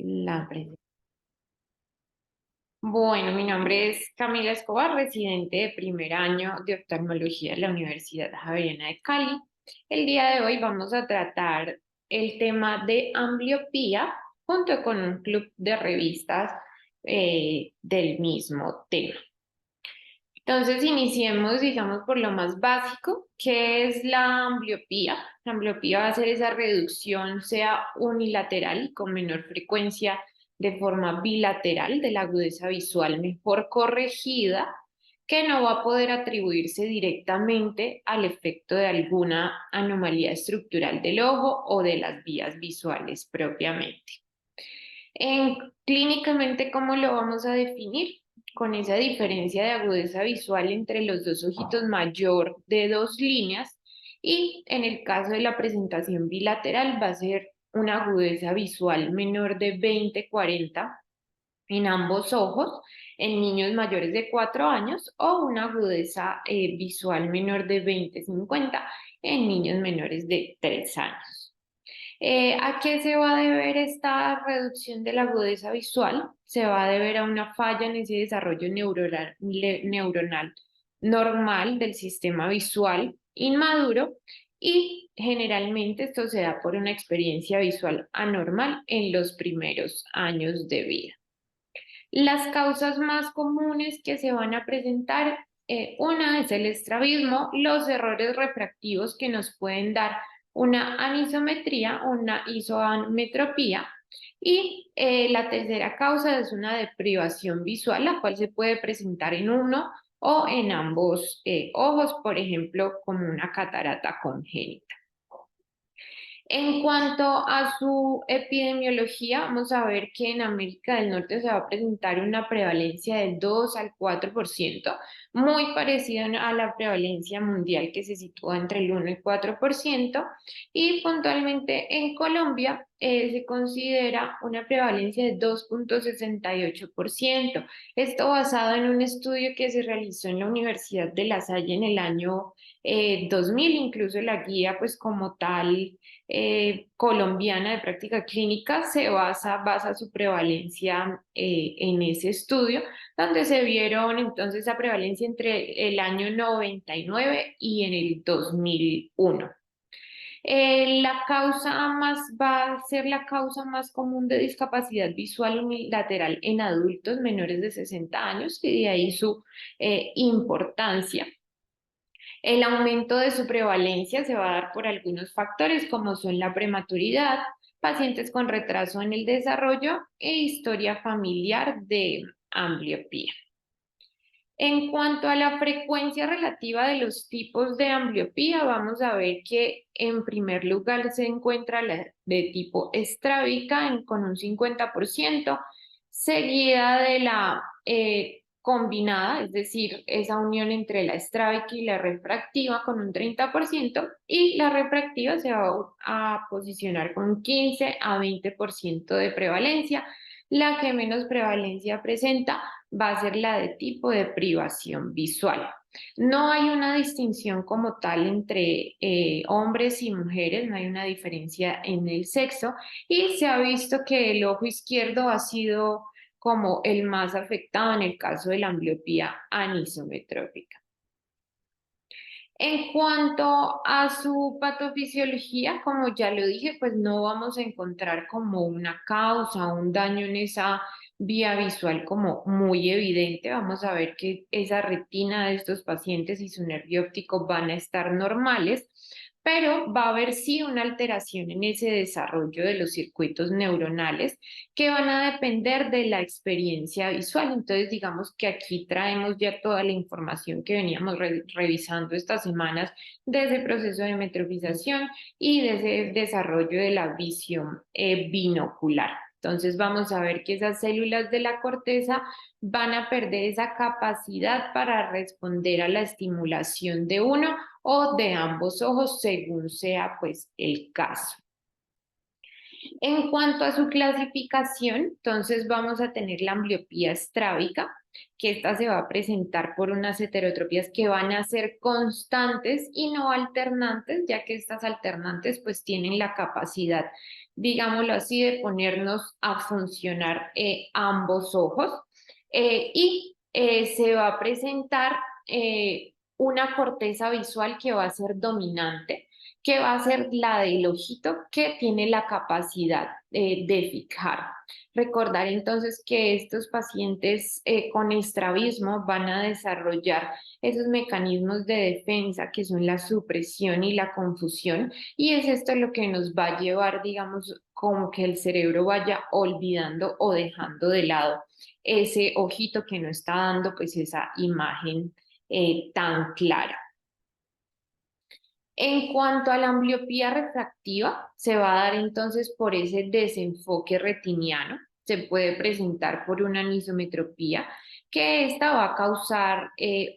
La pre- Bueno, mi nombre es Camila Escobar, residente de primer año de oftalmología de la Universidad Javeriana de Cali. El día de hoy vamos a tratar el tema de ambliopía junto con un club de revistas del mismo tema. Entonces, iniciemos, digamos, por lo más básico, que es la ambliopía. La ambliopía va a ser esa reducción, sea unilateral y con menor frecuencia, de forma bilateral de la agudeza visual mejor corregida, que no va a poder atribuirse directamente al efecto de alguna anomalía estructural del ojo o de las vías visuales propiamente. Clínicamente, ¿cómo lo vamos a definir? Con esa diferencia de agudeza visual entre los dos ojitos mayor de 2 líneas y en el caso de la presentación bilateral va a ser una agudeza visual menor de 20-40 en ambos ojos en niños mayores de 4 años o una agudeza visual menor de 20-50 en niños menores de 3 años. ¿A qué se va a deber esta reducción de la agudeza visual? Se va a deber a una falla en ese desarrollo neuronal normal del sistema visual inmaduro y generalmente esto se da por una experiencia visual anormal en los primeros años de vida. Las causas más comunes que se van a presentar, una es el estrabismo, los errores refractivos que nos pueden dar una anisometría o una isoametropía. Y la tercera causa es una deprivación visual, la cual se puede presentar en uno o en ambos ojos, por ejemplo, como una catarata congénita. En cuanto a su epidemiología, vamos a ver que en América del Norte se va a presentar una prevalencia del 2 al 4%, muy parecida a la prevalencia mundial que se sitúa entre el 1 y 4%, y puntualmente en Colombia se considera una prevalencia de 2,68%. Esto basado en un estudio que se realizó en la Universidad de La Salle en el año 2000, incluso la guía pues como tal colombiana de práctica clínica basa su prevalencia en ese estudio, donde se vieron entonces la prevalencia entre el año 99 y en el 2001. La causa más va a ser la causa más común de discapacidad visual unilateral en adultos menores de 60 años y de ahí su importancia. El aumento de su prevalencia se va a dar por algunos factores como son la prematuridad, pacientes con retraso en el desarrollo e historia familiar de ambliopía. En cuanto a la frecuencia relativa de los tipos de ambliopía, vamos a ver que en primer lugar se encuentra la de tipo estrábica con un 50%, seguida de la combinada, es decir, esa unión entre la estrábica y la refractiva con un 30%, y la refractiva se va a posicionar con un 15 a 20% de prevalencia. La que menos prevalencia presenta va a ser la de tipo de privación visual. No hay una distinción como tal entre hombres y mujeres, no hay una diferencia en el sexo y se ha visto que el ojo izquierdo ha sido como el más afectado en el caso de la ambliopía anisometrópica. En cuanto a su patofisiología, como ya lo dije, pues no vamos a encontrar como una causa, un daño en esa vía visual como muy evidente. Vamos a ver que esa retina de estos pacientes y su nervio óptico van a estar normales, pero va a haber sí una alteración en ese desarrollo de los circuitos neuronales que van a depender de la experiencia visual. Entonces, digamos que aquí traemos ya toda la información que veníamos revisando estas semanas de ese proceso de metrofización y de ese desarrollo de la visión binocular. Entonces vamos a ver que esas células de la corteza van a perder esa capacidad para responder a la estimulación de uno o de ambos ojos, según sea pues el caso. En cuanto a su clasificación, entonces vamos a tener la ambliopía estrábica. que esta se va a presentar por unas heterotropías que van a ser constantes y no alternantes, ya que estas alternantes pues tienen la capacidad, digámoslo así, de ponernos a funcionar ambos ojos y se va a presentar una corteza visual que va a ser dominante, que va a ser la del ojito que tiene la capacidad de fijar. Recordar entonces que estos pacientes con estrabismo van a desarrollar esos mecanismos de defensa que son la supresión y la confusión, y es esto lo que nos va a llevar, digamos, como que el cerebro vaya olvidando o dejando de lado ese ojito que no está dando pues esa imagen tan clara. En cuanto a la ambliopía refractiva, se va a dar entonces por ese desenfoque retiniano. Se puede presentar por una anisometropía, que esta va a causar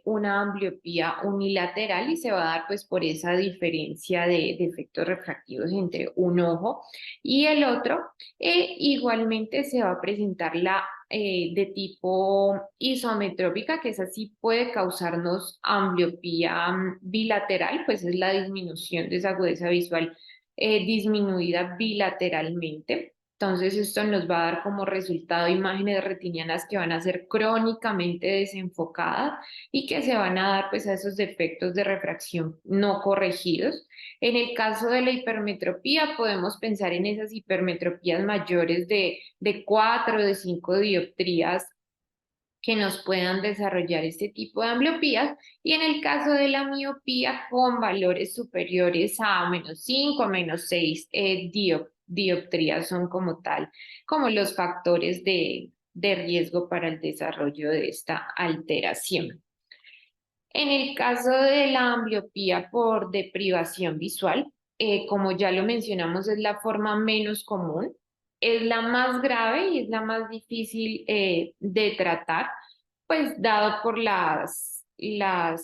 una ambliopía unilateral y se va a dar pues por esa diferencia de efectos refractivos entre un ojo y el otro. Igualmente se va a presentar la de tipo isometrópica, que esa sí puede causarnos ambliopía bilateral, pues es la disminución de esa agudeza visual disminuida bilateralmente. Entonces esto nos va a dar como resultado imágenes retinianas que van a ser crónicamente desenfocadas y que se van a dar pues a esos defectos de refracción no corregidos. En el caso de la hipermetropía, podemos pensar en esas hipermetropías mayores de 4 de 5 dioptrías que nos puedan desarrollar este tipo de ambliopías, y en el caso de la miopía con valores superiores a -5, -6 dioptrías son como tal, como los factores de riesgo para el desarrollo de esta alteración. En el caso de la ambliopía por deprivación visual, como ya lo mencionamos, es la forma menos común, es la más grave y es la más difícil de tratar, pues dado por las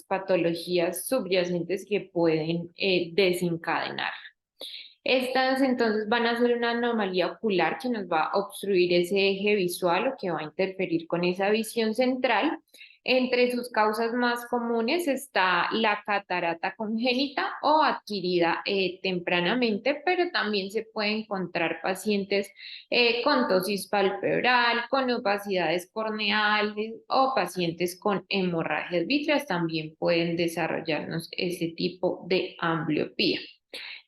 patologías subyacentes que pueden desencadenar. Estas entonces van a ser una anomalía ocular que nos va a obstruir ese eje visual o que va a interferir con esa visión central. Entre sus causas más comunes está la catarata congénita o adquirida tempranamente, pero también se puede encontrar pacientes con tosis palpebral, con opacidades corneales o pacientes con hemorragias vítreas también pueden desarrollarnos ese tipo de ambliopía.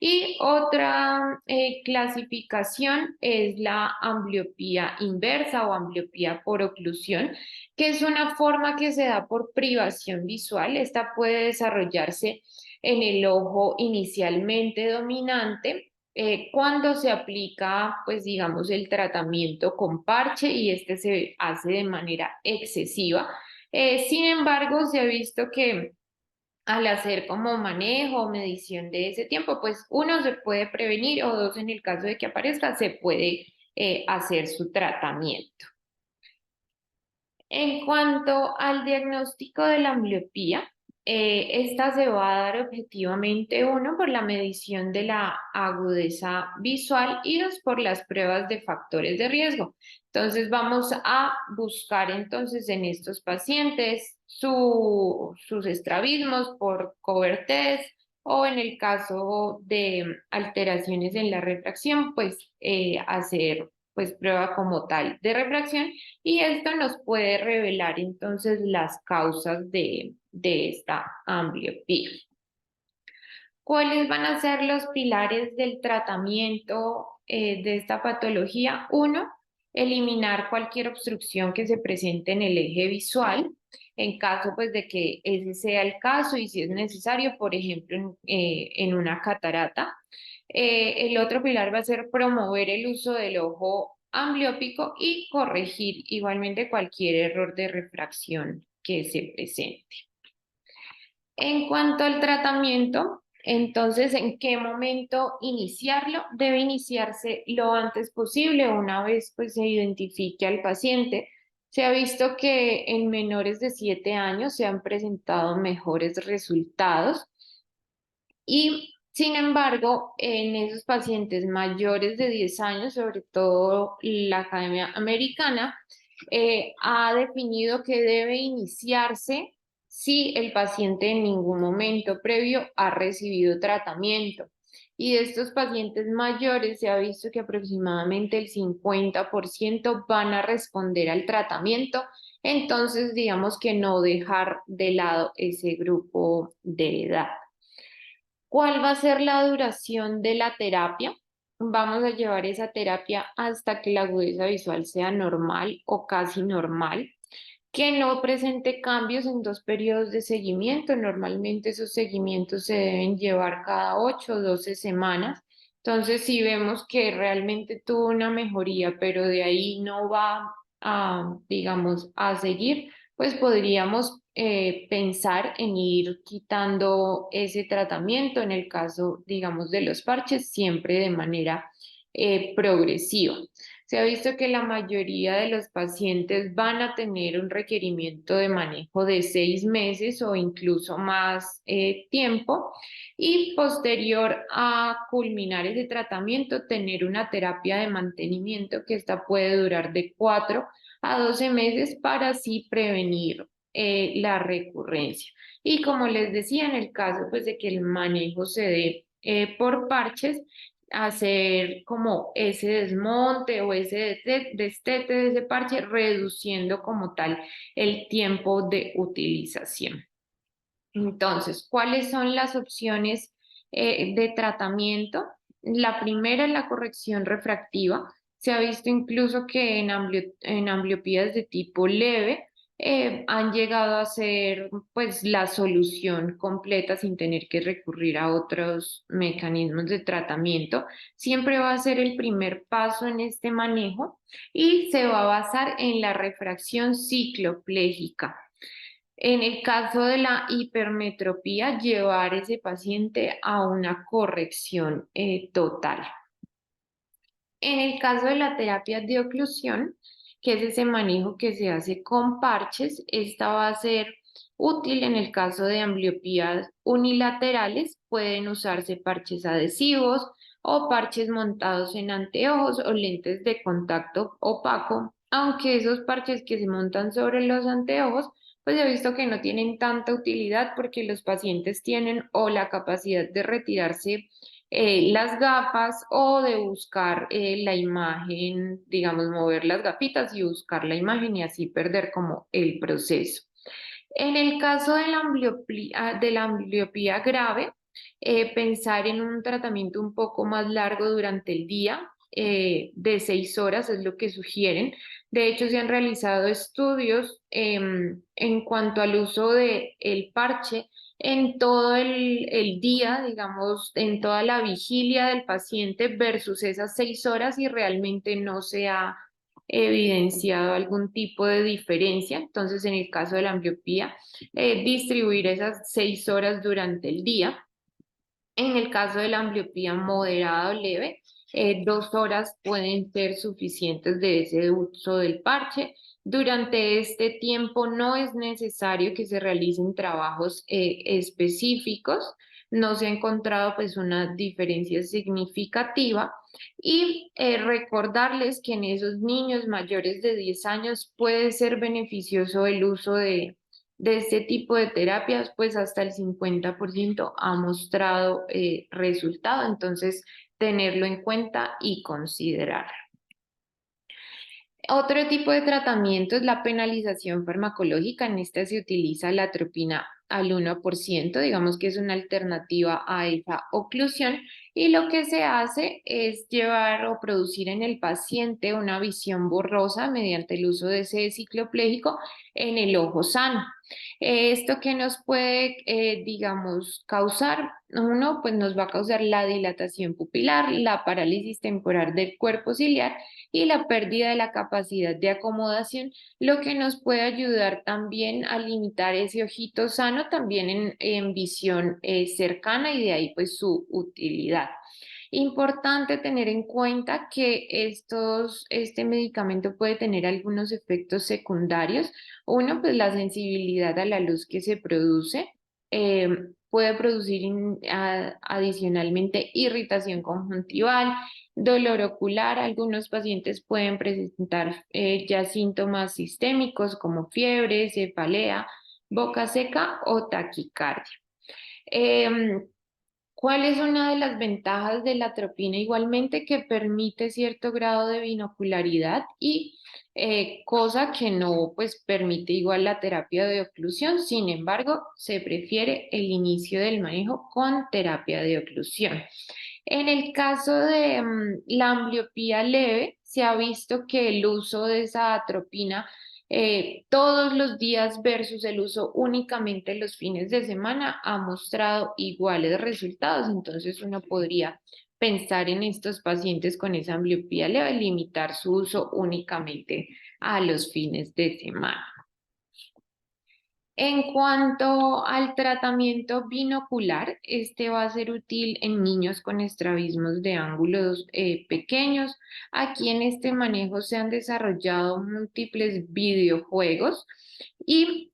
Y otra clasificación es la ambliopía inversa o ambliopía por oclusión, que es una forma que se da por privación visual. Esta puede desarrollarse en el ojo inicialmente dominante, cuando se aplica, pues digamos, el tratamiento con parche y este se hace de manera excesiva. Sin embargo, se ha visto que al hacer como manejo o medición de ese tiempo, pues uno se puede prevenir o dos, en el caso de que aparezca, se puede hacer su tratamiento. En cuanto al diagnóstico de la ambliopía, esta se va a dar objetivamente, uno, por la medición de la agudeza visual y dos, por las pruebas de factores de riesgo. Entonces vamos a buscar entonces en estos pacientes sus estrabismos por cover test o en el caso de alteraciones en la refracción, pues hacer pues prueba como tal de refracción, y esto nos puede revelar entonces las causas de esta ambliopía. ¿Cuáles van a ser los pilares del tratamiento de esta patología? Uno, eliminar cualquier obstrucción que se presente en el eje visual, en caso pues de que ese sea el caso y si es necesario, por ejemplo, en una catarata. El otro pilar va a ser promover el uso del ojo ambliópico y corregir igualmente cualquier error de refracción que se presente. En cuanto al tratamiento, entonces, ¿en qué momento iniciarlo? Debe iniciarse lo antes posible, una vez pues se identifique al paciente. Se ha visto que en menores de 7 años se han presentado mejores resultados y, sin embargo, en esos pacientes mayores de 10 años, sobre todo la Academia Americana, ha definido que debe iniciarse si el paciente en ningún momento previo ha recibido tratamiento. Y de estos pacientes mayores se ha visto que aproximadamente el 50% van a responder al tratamiento. Entonces, digamos que no dejar de lado ese grupo de edad. ¿Cuál va a ser la duración de la terapia? Vamos a llevar esa terapia hasta que la agudeza visual sea normal o casi normal, que no presente cambios en 2 periodos de seguimiento. Normalmente esos seguimientos se deben llevar cada 8 o 12 semanas. Entonces, si vemos que realmente tuvo una mejoría, pero de ahí no va a, digamos, a seguir, pues podríamos pensar en ir quitando ese tratamiento en el caso, digamos, de los parches, siempre de manera progresiva. Se ha visto que la mayoría de los pacientes van a tener un requerimiento de manejo de 6 meses o incluso más tiempo, y posterior a culminar ese tratamiento, tener una terapia de mantenimiento que esta puede durar de 4 a 12 meses para así prevenir la recurrencia. Y como les decía, en el caso pues de que el manejo se dé por parches, hacer como ese desmonte o ese destete de ese parche, reduciendo como tal el tiempo de utilización. Entonces, ¿cuáles son las opciones de tratamiento? La primera es la corrección refractiva. Se ha visto incluso que en ambliopías de tipo leve han llegado a ser pues la solución completa sin tener que recurrir a otros mecanismos de tratamiento. Siempre va a ser el primer paso en este manejo y se va a basar en la refracción cicloplégica. En el caso de la hipermetropía, llevar ese paciente a una corrección total. En el caso de la terapia de oclusión, que es ese manejo que se hace con parches, esta va a ser útil en el caso de ambliopías unilaterales. Pueden usarse parches adhesivos o parches montados en anteojos o lentes de contacto opaco, aunque esos parches que se montan sobre los anteojos, pues he visto que no tienen tanta utilidad porque los pacientes tienen o la capacidad de retirarse las gafas o de buscar la imagen, digamos, mover las gafitas y buscar la imagen y así perder como el proceso. En el caso de la ambliopía grave, pensar en un tratamiento un poco más largo durante el día, de 6 horas es lo que sugieren. De hecho, se han realizado estudios en cuanto al uso del parche en todo el día, digamos, en toda la vigilia del paciente versus esas 6 horas, y realmente no se ha evidenciado algún tipo de diferencia. Entonces, en el caso de la ambliopía, distribuir esas 6 horas durante el día. En el caso de la ambliopía moderada o leve, 2 horas pueden ser suficientes de ese uso del parche. Durante este tiempo no es necesario que se realicen trabajos específicos. No se ha encontrado pues una diferencia significativa. Y recordarles que en esos niños mayores de 10 años puede ser beneficioso el uso de este tipo de terapias, pues hasta el 50% ha mostrado resultado. Entonces, tenerlo en cuenta y considerarlo. Otro tipo de tratamiento es la penalización farmacológica. En esta se utiliza la atropina al 1%, digamos que es una alternativa a esa oclusión, y lo que se hace es llevar o producir en el paciente una visión borrosa mediante el uso de ese ciclopléjico en el ojo sano. Esto que nos puede, digamos, causar, uno, pues nos va a causar la dilatación pupilar, la parálisis temporal del cuerpo ciliar y la pérdida de la capacidad de acomodación, lo que nos puede ayudar también a limitar ese ojito sano también en visión cercana, y de ahí pues su utilidad. Importante tener en cuenta que este medicamento puede tener algunos efectos secundarios. Uno, pues la sensibilidad a la luz que se produce. Puede producir adicionalmente irritación conjuntival, dolor ocular. Algunos pacientes pueden presentar ya síntomas sistémicos como fiebre, cefalea, boca seca o taquicardia. Em, ¿Cuál es una de las ventajas de la atropina? Igualmente que permite cierto grado de binocularidad y cosa que no pues permite igual la terapia de oclusión. Sin embargo, se prefiere el inicio del manejo con terapia de oclusión. En el caso de la ambliopía leve, se ha visto que el uso de esa atropina todos los días versus el uso únicamente los fines de semana ha mostrado iguales resultados. Entonces uno podría pensar en estos pacientes con esa ambliopía leve, limitar su uso únicamente a los fines de semana. En cuanto al tratamiento binocular, este va a ser útil en niños con estrabismos de ángulos pequeños. Aquí en este manejo se han desarrollado múltiples videojuegos y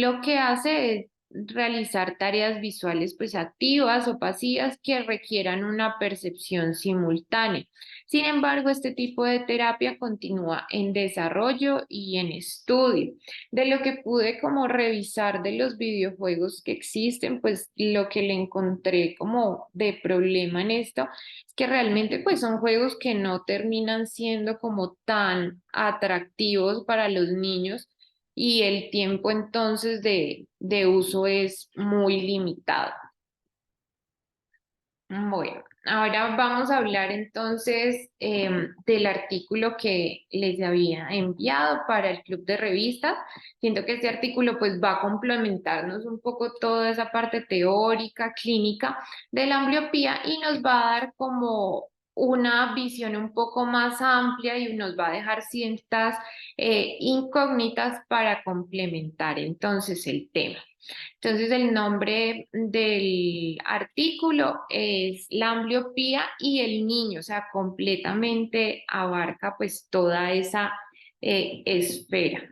lo que hace es realizar tareas visuales pues activas o pasivas que requieran una percepción simultánea. Sin embargo, este tipo de terapia continúa en desarrollo y en estudio. De lo que pude como revisar de los videojuegos que existen, pues lo que le encontré como de problema en esto es que realmente pues son juegos que no terminan siendo como tan atractivos para los niños y el tiempo entonces de uso es muy limitado. Bueno, ahora vamos a hablar entonces del artículo que les había enviado para el club de revistas. Siento que este artículo pues va a complementarnos un poco toda esa parte teórica, clínica de la ambliopía y nos va a dar como una visión un poco más amplia y nos va a dejar ciertas incógnitas para complementar entonces el tema. Entonces, el nombre del artículo es la ambliopía y el niño, o sea, completamente abarca pues toda esa esfera.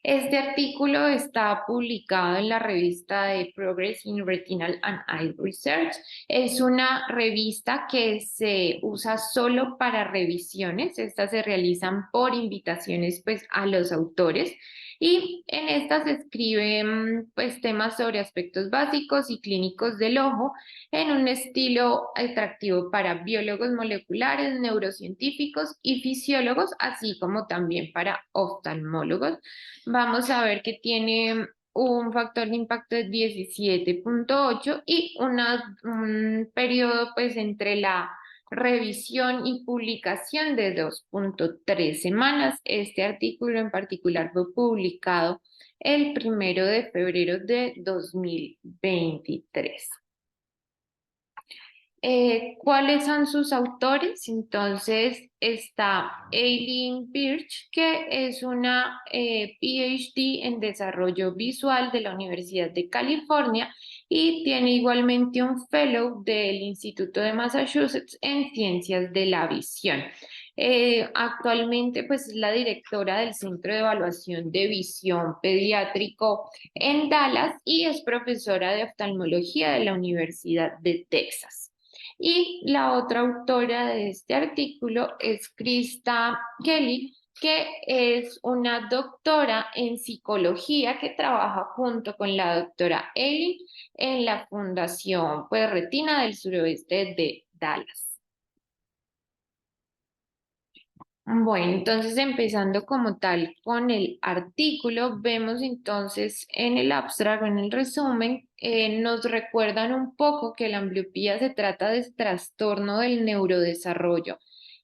Este artículo está publicado en la revista de Progress in Retinal and Eye Research. Es una revista que se usa solo para revisiones. Estas se realizan por invitaciones pues, a los autores. Y en estas se escriben pues, temas sobre aspectos básicos y clínicos del ojo en un estilo atractivo para biólogos moleculares, neurocientíficos y fisiólogos, así como también para oftalmólogos. Vamos a ver que tiene un factor de impacto de 17.8 y un periodo pues entre la revisión y publicación de 2.3 semanas. Este artículo en particular fue publicado el 1 de febrero de 2023. ¿Cuáles son sus autores? Entonces está Eileen Birch, que es una PhD en desarrollo visual de la Universidad de California y tiene igualmente un fellow del Instituto de Massachusetts en ciencias de la visión. Actualmente pues es la directora del Centro de Evaluación de Visión Pediátrico en Dallas y es profesora de oftalmología de la Universidad de Texas. Y la otra autora de este artículo es Krista Kelly, que es una doctora en psicología que trabaja junto con la doctora Eileen en la Fundación pues, Retina del Suroeste de Dallas. Bueno, entonces empezando como tal con el artículo, vemos entonces en el abstract, en el resumen, nos recuerdan un poco que la ambliopía se trata de trastorno del neurodesarrollo,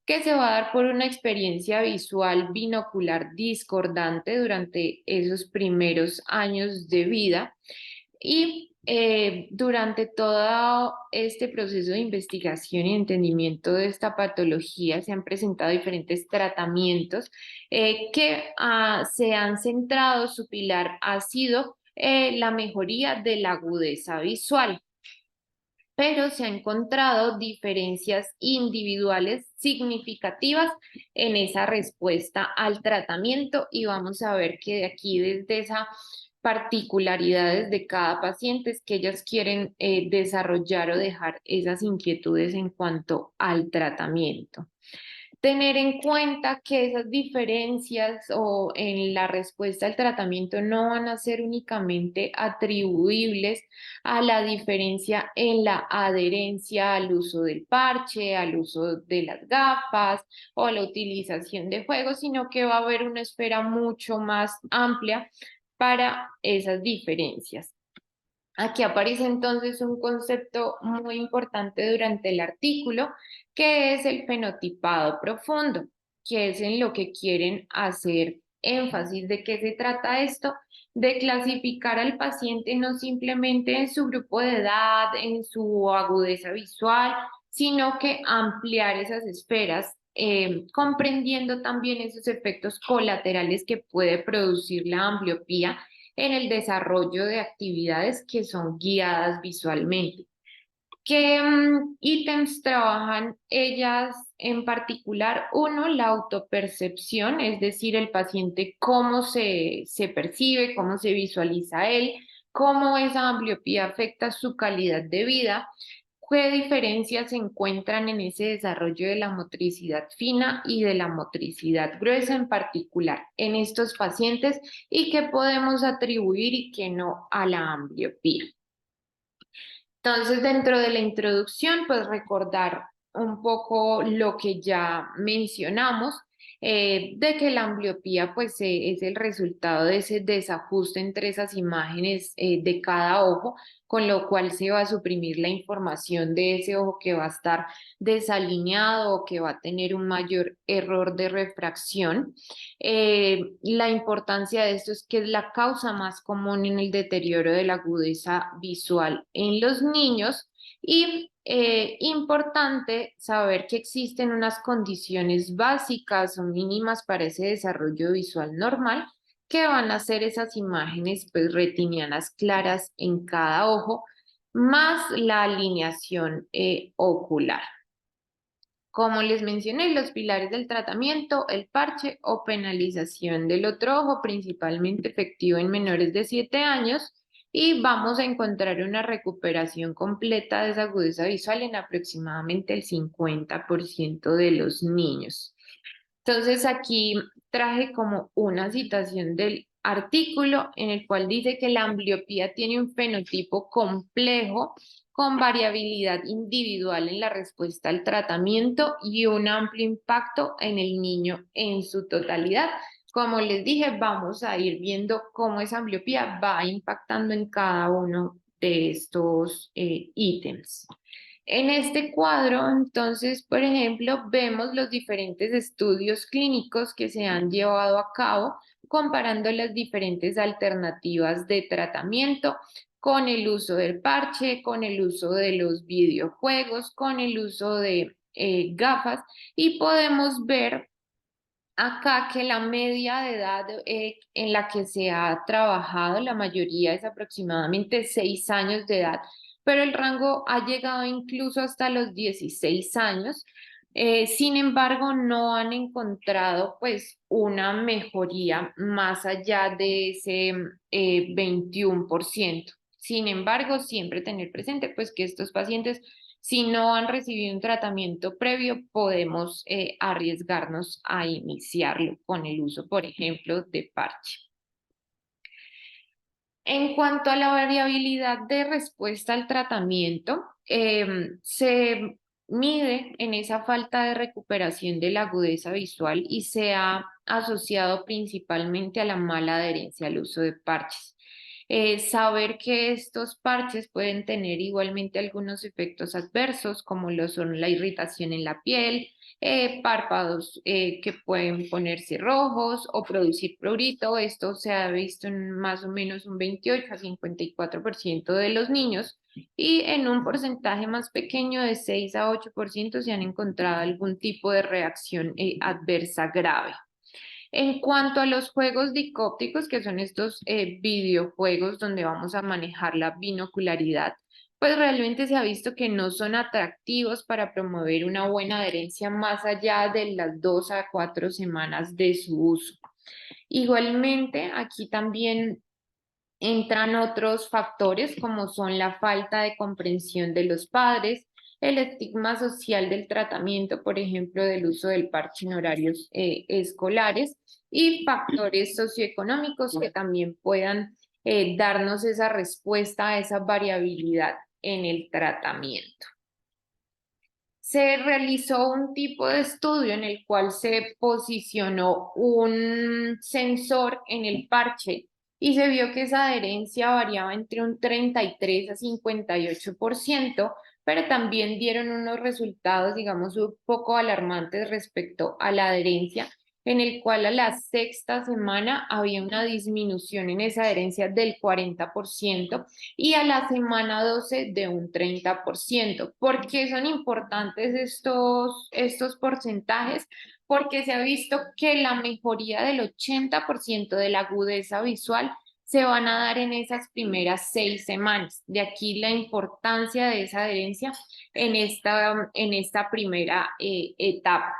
que se va a dar por una experiencia visual binocular discordante durante esos primeros años de vida. Y durante todo este proceso de investigación y entendimiento de esta patología se han presentado diferentes tratamientos que se han centrado, su pilar ha sido la mejoría de la agudeza visual, pero se han encontrado diferencias individuales significativas en esa respuesta al tratamiento y vamos a ver que de aquí desde esa particularidades de cada paciente es que ellas quieren desarrollar o dejar esas inquietudes en cuanto al tratamiento. Tener en cuenta que esas diferencias o en la respuesta al tratamiento no van a ser únicamente atribuibles a la diferencia en la adherencia al uso del parche, al uso de las gafas o a la utilización de juegos, sino que va a haber una esfera mucho más amplia para esas diferencias. Aquí aparece entonces un concepto muy importante durante el artículo, que es el fenotipado profundo, que es en lo que quieren hacer énfasis. ¿De qué se trata esto? De clasificar al paciente no simplemente en su grupo de edad, en su agudeza visual, sino que ampliar esas esferas, comprendiendo también esos efectos colaterales que puede producir la ambliopía en el desarrollo de actividades que son guiadas visualmente. ¿Qué ítems trabajan ellas en particular? Uno, la autopercepción, es decir, el paciente cómo se percibe, cómo se visualiza él, cómo esa ambliopía afecta su calidad de vida, qué diferencias se encuentran en ese desarrollo de la motricidad fina y de la motricidad gruesa en particular en estos pacientes y qué podemos atribuir y qué no a la ambliopía. Entonces, dentro de la introducción, pues recordar un poco lo que ya mencionamos, de que la ambliopía pues es el resultado de ese desajuste entre esas imágenes de cada ojo, con lo cual se va a suprimir la información de ese ojo que va a estar desalineado o que va a tener un mayor error de refracción. La importancia de esto es que es la causa más común en el deterioro de la agudeza visual en los niños y importante saber que existen unas condiciones básicas o mínimas para ese desarrollo visual normal que van a ser esas imágenes pues, retinianas claras en cada ojo, más la alineación ocular. Como les mencioné, los pilares del tratamiento, el parche o penalización del otro ojo, principalmente efectivo en menores de 7 años, y vamos a encontrar una recuperación completa de esa agudeza visual en aproximadamente el 50% de los niños. Entonces aquí traje como una citación del artículo en el cual dice que la ambliopía tiene un fenotipo complejo con variabilidad individual en la respuesta al tratamiento y un amplio impacto en el niño en su totalidad. Como les dije, vamos a ir viendo cómo esa ambliopía va impactando en cada uno de estos ítems. En este cuadro, entonces, por ejemplo, vemos los diferentes estudios clínicos que se han llevado a cabo comparando las diferentes alternativas de tratamiento con el uso del parche, con el uso de los videojuegos, con el uso de gafas y podemos ver acá que la media de edad en la que se ha trabajado, la mayoría es aproximadamente 6 años de edad, pero el rango ha llegado incluso hasta los 16 años. Sin embargo, no han encontrado pues una mejoría más allá de ese 21%. Sin embargo, siempre tener presente pues que estos pacientes si no han recibido un tratamiento previo, podemos arriesgarnos a iniciarlo con el uso, por ejemplo, de parche. En cuanto a la variabilidad de respuesta al tratamiento, se mide en esa falta de recuperación de la agudeza visual y se ha asociado principalmente a la mala adherencia al uso de parches. Saber que estos parches pueden tener igualmente algunos efectos adversos, como lo son la irritación en la piel, párpados que pueden ponerse rojos o producir prurito. Esto se ha visto en más o menos un 28 a 54% de los niños y en un porcentaje más pequeño de 6 a 8% se han encontrado algún tipo de reacción adversa grave. En cuanto a los juegos dicópticos, que son estos videojuegos donde vamos a manejar la binocularidad, pues realmente se ha visto que no son atractivos para promover una buena adherencia más allá de las 2 a 4 semanas de su uso. Igualmente, aquí también Entran otros factores como son la falta de comprensión de los padres, el estigma social del tratamiento, por ejemplo, del uso del parche en horarios escolares y factores socioeconómicos que también puedan darnos esa respuesta a esa variabilidad en el tratamiento. Se realizó un tipo de estudio en el cual se posicionó un sensor en el parche y se vio que esa adherencia variaba entre un 33 a 58%, pero también dieron unos resultados, digamos, un poco alarmantes respecto a la adherencia, en el cual a la sexta semana había una disminución en esa adherencia del 40% y a la semana 12 de un 30%. ¿Por qué son importantes estos porcentajes? Porque se ha visto que la mejoría del 80% de la agudeza visual se van a dar en esas primeras 6 semanas. De aquí la importancia de esa adherencia en esta primera etapa.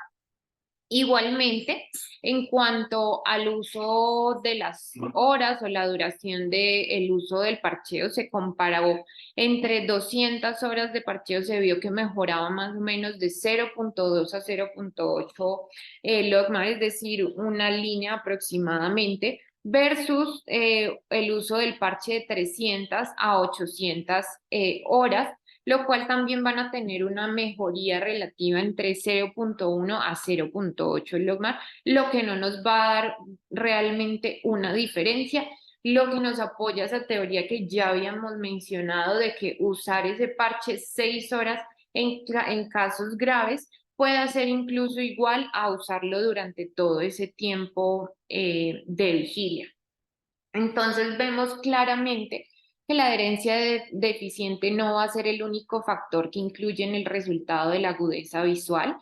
Igualmente, en cuanto al uso de las horas o la duración del uso del parcheo, se comparó entre 200 horas de parcheo, se vio que mejoraba más o menos de 0,2 a 0,8 logMAR, es decir, una línea aproximadamente, versus el uso del parche de 300 a 800 horas, lo cual también van a tener una mejoría relativa entre 0,1 a 0,8 logMAR, lo que no nos va a dar realmente una diferencia, lo que nos apoya esa teoría que ya habíamos mencionado de que usar ese parche 6 horas en casos graves puede ser incluso igual a usarlo durante todo ese tiempo de vigilia. Entonces vemos claramente que la adherencia deficiente no va a ser el único factor que incluye en el resultado de la agudeza visual,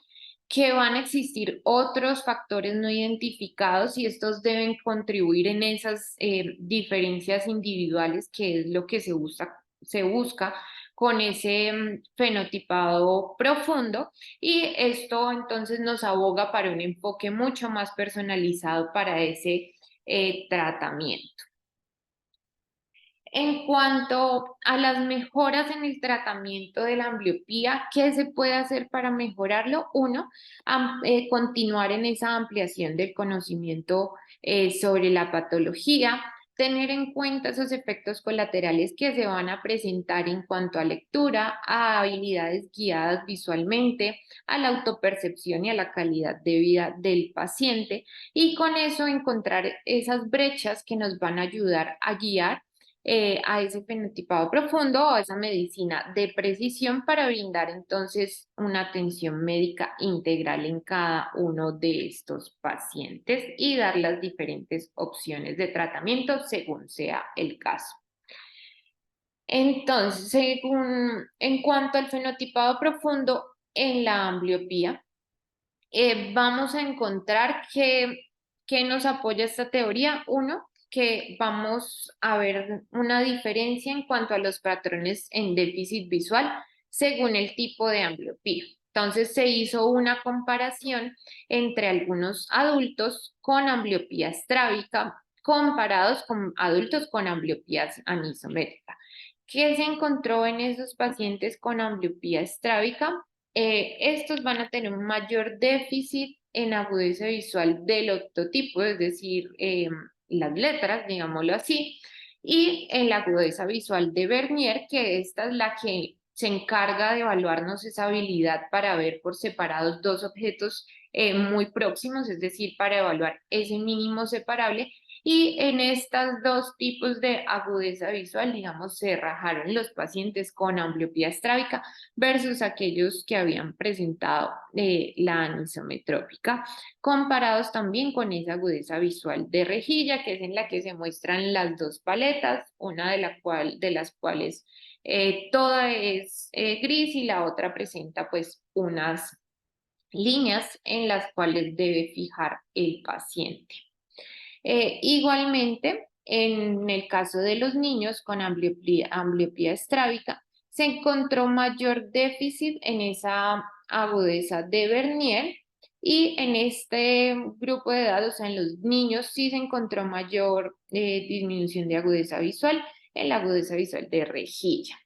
que van a existir otros factores no identificados y estos deben contribuir en esas diferencias individuales, que es lo que se busca con ese fenotipado profundo, y esto entonces nos aboga para un enfoque mucho más personalizado para ese tratamiento. En cuanto a las mejoras en el tratamiento de la ambliopía, ¿qué se puede hacer para mejorarlo? Uno, continuar en esa ampliación del conocimiento sobre la patología, tener en cuenta esos efectos colaterales que se van a presentar en cuanto a lectura, a habilidades guiadas visualmente, a la autopercepción y a la calidad de vida del paciente, y con eso encontrar esas brechas que nos van a ayudar a guiar a ese fenotipado profundo o a esa medicina de precisión para brindar entonces una atención médica integral en cada uno de estos pacientes y dar las diferentes opciones de tratamiento según sea el caso. Entonces, en cuanto al fenotipado profundo en la ambliopía, vamos a encontrar que nos apoya esta teoría. Uno, que vamos a ver una diferencia en cuanto a los patrones en déficit visual según el tipo de ambliopía. Entonces se hizo una comparación entre algunos adultos con ambliopía estrábica comparados con adultos con ambliopía anisométrica. ¿Qué se encontró en esos pacientes con ambliopía estrábica? Estos van a tener un mayor déficit en agudeza visual del octotipo, es decir, las letras, digámoslo así, y en la agudeza visual de Vernier, que esta es la que se encarga de evaluarnos esa habilidad para ver por separados dos objetos muy próximos, es decir, para evaluar ese mínimo separable. Y en estos dos tipos de agudeza visual, digamos, se rajaron los pacientes con ambliopía estrábica versus aquellos que habían presentado la anisometrópica, comparados también con esa agudeza visual de rejilla, que es en la que se muestran las dos paletas, una de las cuales toda es gris y la otra presenta pues unas líneas en las cuales debe fijar el paciente. Igualmente, en el caso de los niños con ambliopía estrábica, se encontró mayor déficit en esa agudeza de Vernier Y en este grupo de edad, o sea, en los niños, sí se encontró mayor disminución de agudeza visual en la agudeza visual de rejilla.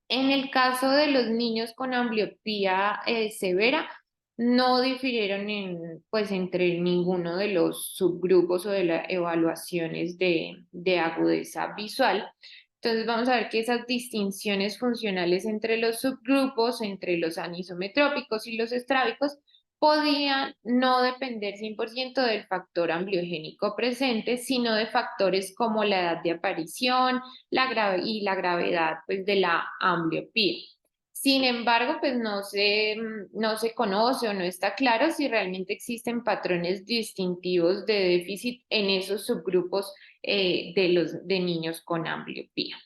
En el caso de los niños con ambliopía severa, no difirieron pues, entre ninguno de los subgrupos o de las evaluaciones de agudeza visual. Entonces vamos a ver que esas distinciones funcionales entre los subgrupos, entre los anisometrópicos y los estrábicos, podían no depender 100% del factor ambliogénico presente, sino de factores como la edad de aparición, y la gravedad pues, de la ambliopía. Sin embargo, pues no se conoce o no está claro si realmente existen patrones distintivos de déficit en esos subgrupos de niños con ambliopía.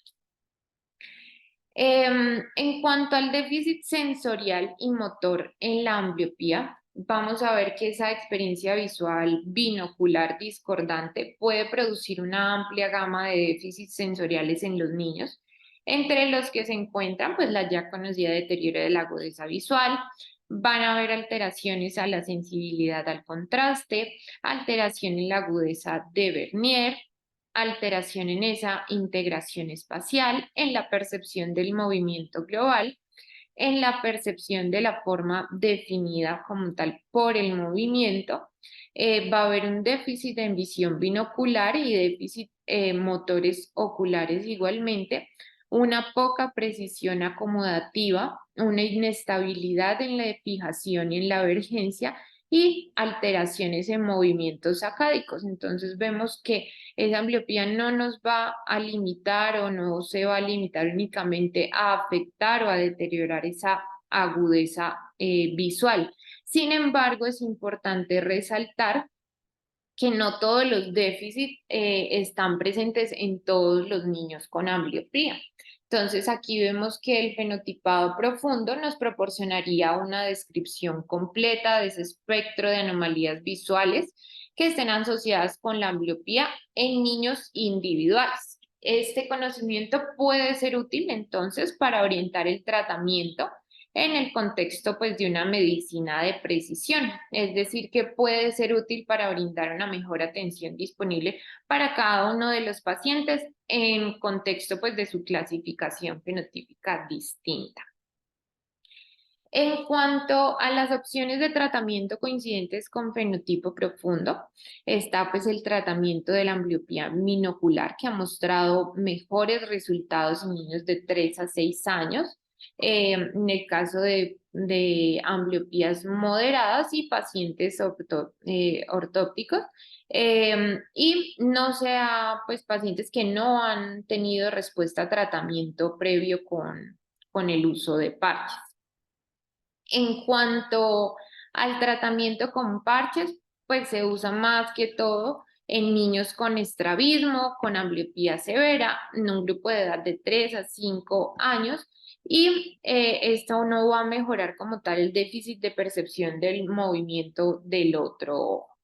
En cuanto al déficit sensorial y motor en la ambliopía, vamos a ver que esa experiencia visual binocular discordante puede producir una amplia gama de déficits sensoriales en los niños, entre los que se encuentran pues la ya conocida deterioro de la agudeza visual. Van a haber alteraciones a la sensibilidad al contraste, alteración en la agudeza de Vernier, alteración en esa integración espacial, en la percepción del movimiento global, en la percepción de la forma definida como tal por el movimiento. Va a haber un déficit en visión binocular y déficit motores oculares igualmente, una poca precisión acomodativa, una inestabilidad en la fijación y en la vergencia y alteraciones en movimientos sacádicos. Entonces vemos que esa ambliopía no nos va a limitar o no se va a limitar únicamente a afectar o a deteriorar esa agudeza visual. Sin embargo, es importante resaltar que no todos los déficits están presentes en todos los niños con ambliopía. Entonces aquí vemos que el fenotipado profundo nos proporcionaría una descripción completa de ese espectro de anomalías visuales que estén asociadas con la ambliopía en niños individuales. Este conocimiento puede ser útil entonces para orientar el tratamiento en el contexto pues de una medicina de precisión, es decir, que puede ser útil para brindar una mejor atención disponible para cada uno de los pacientes en contexto pues de su clasificación fenotípica distinta. En cuanto a las opciones de tratamiento coincidentes con fenotipo profundo, está pues el tratamiento de la ambliopía binocular que ha mostrado mejores resultados en niños de 3 a 6 años, en el caso de ambliopías moderadas y pacientes ortópticos, y no sea pues pacientes que no han tenido respuesta a tratamiento previo con el uso de parches. En cuanto al tratamiento con parches, pues se usa más que todo en niños con estrabismo, con ambliopía severa, en un grupo de edad de 3 a 5 años, y esto no va a mejorar como tal el déficit de percepción del movimiento del otro ojo.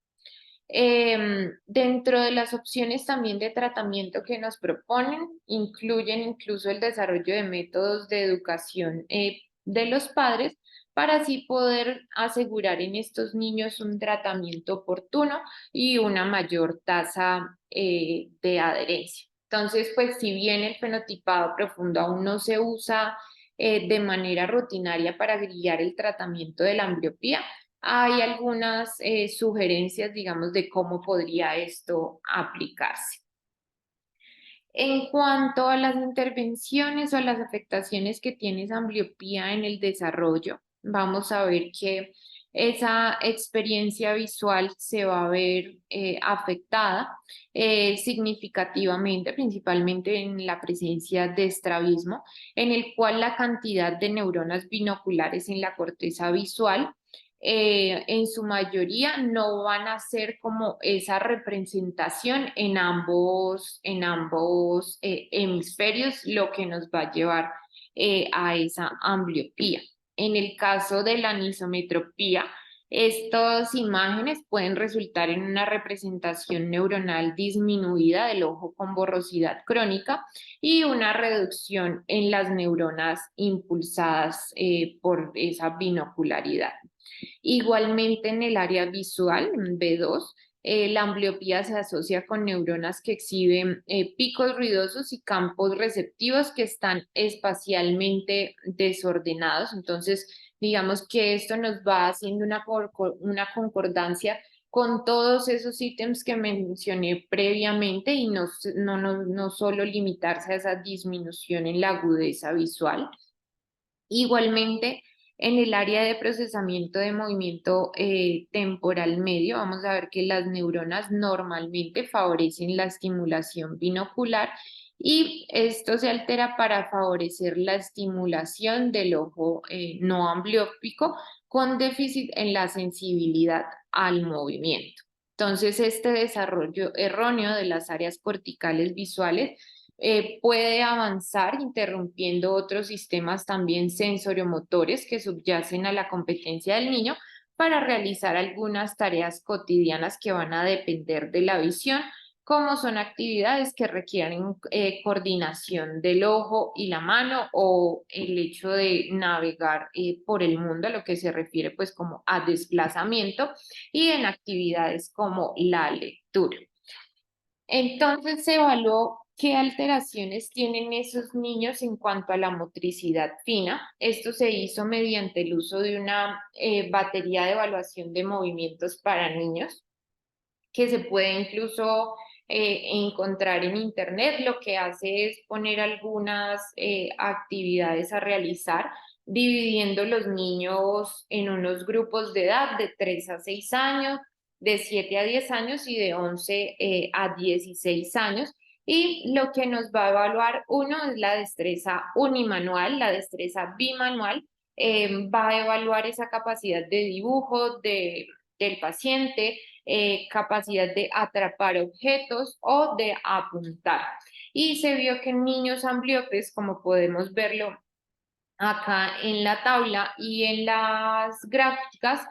Dentro de las opciones también de tratamiento que nos proponen, incluyen incluso el desarrollo de métodos de educación de los padres para así poder asegurar en estos niños un tratamiento oportuno y una mayor tasa de adherencia. Entonces, pues si bien el fenotipado profundo aún no se usa de manera rutinaria para guiar el tratamiento de la ambliopía, hay algunas sugerencias, digamos, de cómo podría esto aplicarse. En cuanto a las intervenciones o las afectaciones que tiene esa ambliopía en el desarrollo, vamos a ver que esa experiencia visual se va a ver afectada significativamente, principalmente en la presencia de estrabismo, en el cual la cantidad de neuronas binoculares en la corteza visual en su mayoría no van a ser como esa representación en ambos hemisferios, lo que nos va a llevar a esa ambliopía. En el caso de la anisometropía, estas imágenes pueden resultar en una representación neuronal disminuida del ojo con borrosidad crónica y una reducción en las neuronas impulsadas por esa binocularidad. Igualmente en el área visual, en B2, la ambliopía se asocia con neuronas que exhiben picos ruidosos y campos receptivos que están espacialmente desordenados. Entonces, digamos que esto nos va haciendo una concordancia con todos esos ítems que mencioné previamente y no solo limitarse a esa disminución en la agudeza visual. Igualmente, en el área de procesamiento de movimiento temporal medio, vamos a ver que las neuronas normalmente favorecen la estimulación binocular y esto se altera para favorecer la estimulación del ojo no ambliópico con déficit en la sensibilidad al movimiento. Entonces, este desarrollo erróneo de las áreas corticales visuales puede avanzar interrumpiendo otros sistemas también sensoromotores que subyacen a la competencia del niño para realizar algunas tareas cotidianas que van a depender de la visión, como son actividades que requieren coordinación del ojo y la mano o el hecho de navegar por el mundo, a lo que se refiere pues como a desplazamiento y en actividades como la lectura. Entonces se evaluó qué alteraciones tienen esos niños en cuanto a la motricidad fina. Esto se hizo mediante el uso de una batería de evaluación de movimientos para niños que se puede incluso encontrar en internet. Lo que hace es poner algunas actividades a realizar, dividiendo los niños en unos grupos de edad de 3 a 6 años, de 7 a 10 años y de 11 a 16 años. Y lo que nos va a evaluar uno es la destreza unimanual, la destreza bimanual. Va a evaluar esa capacidad de dibujo del paciente, capacidad de atrapar objetos o de apuntar. Y se vio que en niños ambliopes, como podemos verlo acá en la tabla y en las gráficas,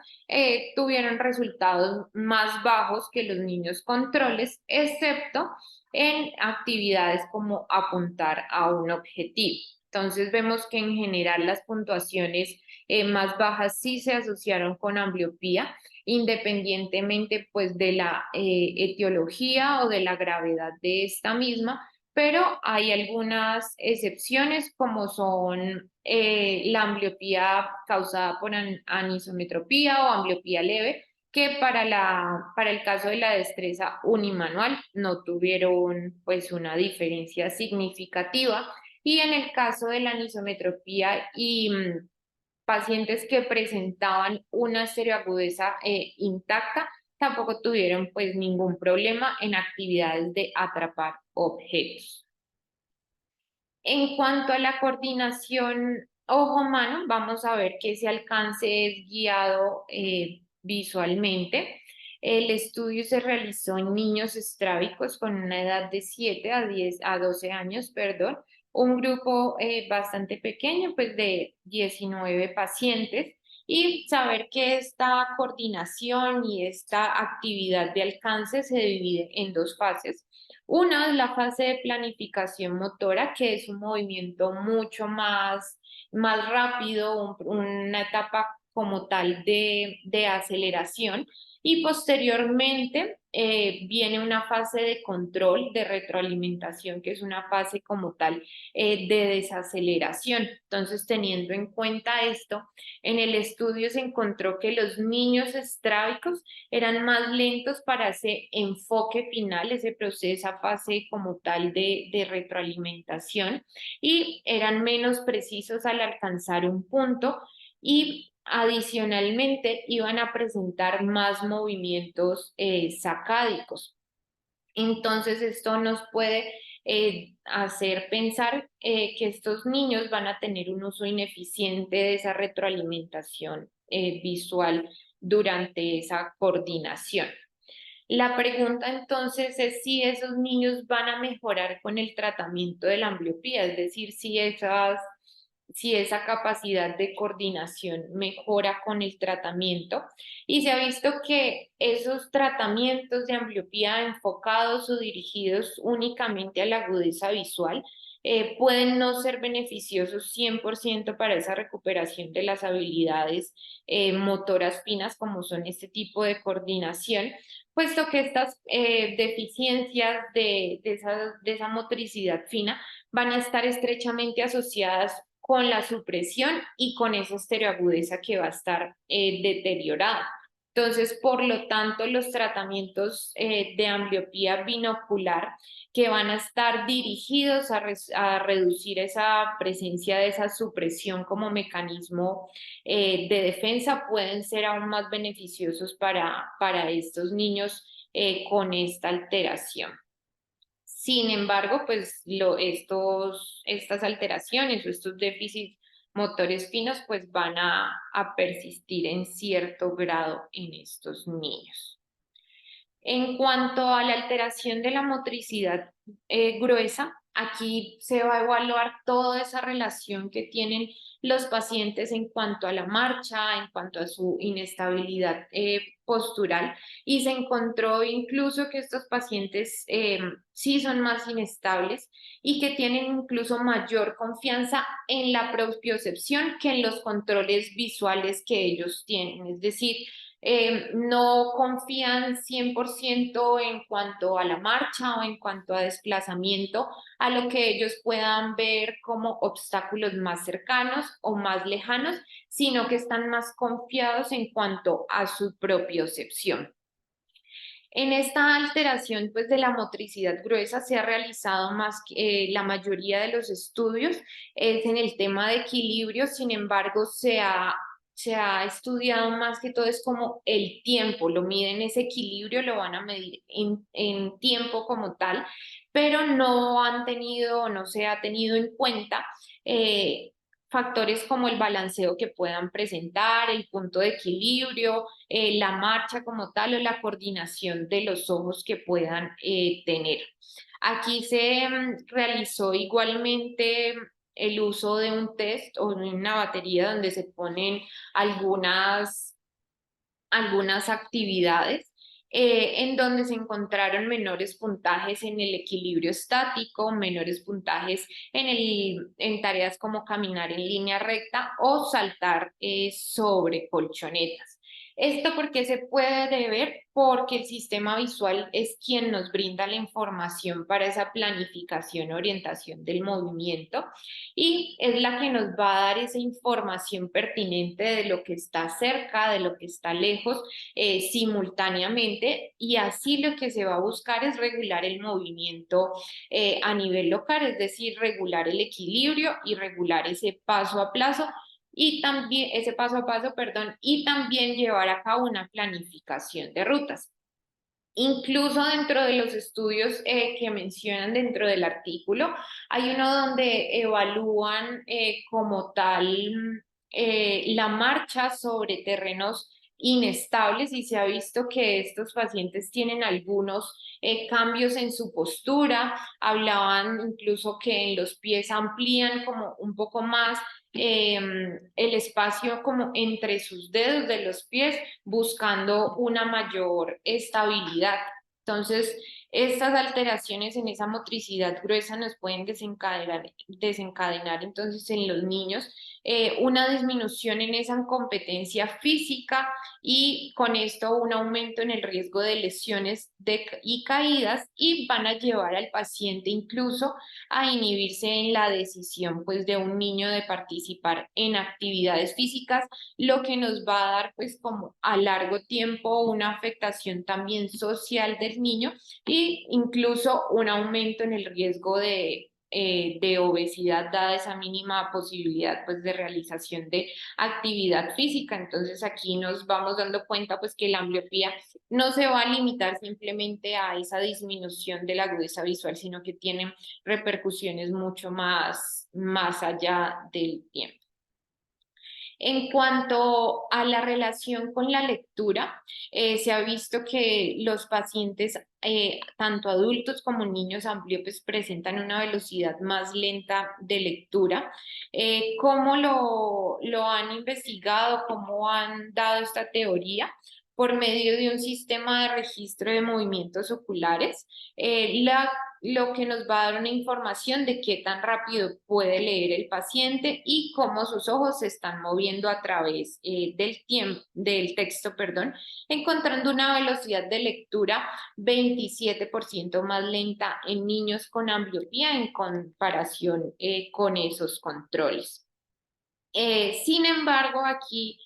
tuvieron resultados más bajos que los niños controles, excepto en actividades como apuntar a un objetivo. Entonces vemos que en general las puntuaciones más bajas sí se asociaron con ambliopía, independientemente pues de la etiología o de la gravedad de esta misma, pero hay algunas excepciones como son la ambliopía causada por anisometropía o ambliopía leve, que para el caso de la destreza unimanual no tuvieron pues una diferencia significativa. Y en el caso de la anisometropía y pacientes que presentaban una estereoagudeza intacta, tampoco tuvieron pues ningún problema en actividades de atrapar objetos. En cuanto a la coordinación ojo-mano, vamos a ver que ese alcance es guiado visualmente. El estudio se realizó en niños estrábicos con una edad de 7 a 12 años, perdón, un grupo bastante pequeño, pues de 19 pacientes, y saber que esta coordinación y esta actividad de alcance se divide en dos fases. Una es la fase de planificación motora, que es un movimiento mucho más rápido, una etapa como tal de aceleración. Y posteriormente viene una fase de control, de retroalimentación, que es una fase como tal de desaceleración. Entonces, teniendo en cuenta esto, en el estudio se encontró que los niños estrábicos eran más lentos para ese enfoque final, ese proceso, esa fase como tal de retroalimentación, y eran menos precisos al alcanzar un punto y adicionalmente iban a presentar más movimientos sacádicos. Entonces esto nos puede hacer pensar que estos niños van a tener un uso ineficiente de esa retroalimentación visual durante esa coordinación. La pregunta entonces es si esos niños van a mejorar con el tratamiento de la ambliopía, es decir, si esa capacidad de coordinación mejora con el tratamiento. Y se ha visto que esos tratamientos de ambliopía enfocados o dirigidos únicamente a la agudeza visual pueden no ser beneficiosos 100% para esa recuperación de las habilidades motoras finas, como son este tipo de coordinación, puesto que estas deficiencias de esa motricidad fina van a estar estrechamente asociadas con la supresión y con esa estereoagudeza que va a estar deteriorada. Entonces, por lo tanto, los tratamientos de ambliopía binocular que van a estar dirigidos a reducir esa presencia de esa supresión como mecanismo de defensa pueden ser aún más beneficiosos para estos niños con esta alteración. Sin embargo, pues estas alteraciones o estos déficits motores finos pues van a persistir en cierto grado en estos niños. En cuanto a la alteración de la motricidad gruesa, aquí se va a evaluar toda esa relación que tienen los pacientes en cuanto a la marcha, en cuanto a su inestabilidad postural, y se encontró incluso que estos pacientes sí son más inestables y que tienen incluso mayor confianza en la propiocepción que en los controles visuales que ellos tienen. Es decir, no confían 100% en cuanto a la marcha o en cuanto a desplazamiento, a lo que ellos puedan ver como obstáculos más cercanos o más lejanos, sino que están más confiados en cuanto a su propiocepción. En esta alteración pues, de la motricidad gruesa se ha realizado más la mayoría de los estudios es en el tema de equilibrio, sin embargo se ha estudiado más que todo es como el tiempo, lo miden ese equilibrio, lo van a medir en tiempo como tal, pero no han tenido, no se ha tenido en cuenta factores como el balanceo que puedan presentar, el punto de equilibrio, la marcha como tal o la coordinación de los ojos que puedan tener. Aquí se realizó igualmente el uso de un test o de una batería donde se ponen algunas actividades en donde se encontraron menores puntajes en el equilibrio estático, menores puntajes en tareas como caminar en línea recta o saltar sobre colchonetas. ¿Esto por qué se puede deber? Porque el sistema visual es quien nos brinda la información para esa planificación, orientación del movimiento y es la que nos va a dar esa información pertinente de lo que está cerca, de lo que está lejos, simultáneamente, y así lo que se va a buscar es regular el movimiento a nivel local, es decir, regular el equilibrio y regular ese paso a paso y también ese paso a paso, perdón, y también llevar a cabo una planificación de rutas. Incluso dentro de los estudios que mencionan dentro del artículo, hay uno donde evalúan como tal la marcha sobre terrenos inestables y se ha visto que estos pacientes tienen algunos cambios en su postura, hablaban incluso que en los pies amplían como un poco más el espacio como entre sus dedos de los pies buscando una mayor estabilidad. Entonces, estas alteraciones en esa motricidad gruesa nos pueden desencadenar entonces en los niños una disminución en esa competencia física y con esto un aumento en el riesgo de lesiones y caídas y van a llevar al paciente incluso a inhibirse en la decisión pues de un niño de participar en actividades físicas, lo que nos va a dar pues como a largo tiempo una afectación también social del niño e incluso un aumento en el riesgo de obesidad dada esa mínima posibilidad pues de realización de actividad física. Entonces aquí nos vamos dando cuenta pues que la ambliopía no se va a limitar simplemente a esa disminución de la agudeza visual, sino que tiene repercusiones mucho más allá del tiempo. En cuanto a la relación con la lectura, se ha visto que los pacientes, tanto adultos como niños ambliopes, presentan una velocidad más lenta de lectura. ¿Cómo lo han investigado? ¿Cómo han dado esta teoría? por medio de un sistema de registro de movimientos oculares, lo que nos va a dar una información de qué tan rápido puede leer el paciente y cómo sus ojos se están moviendo a través del texto, perdón, encontrando una velocidad de lectura 27% más lenta en niños con ambliopía en comparación con esos controles. Sin embargo, aquí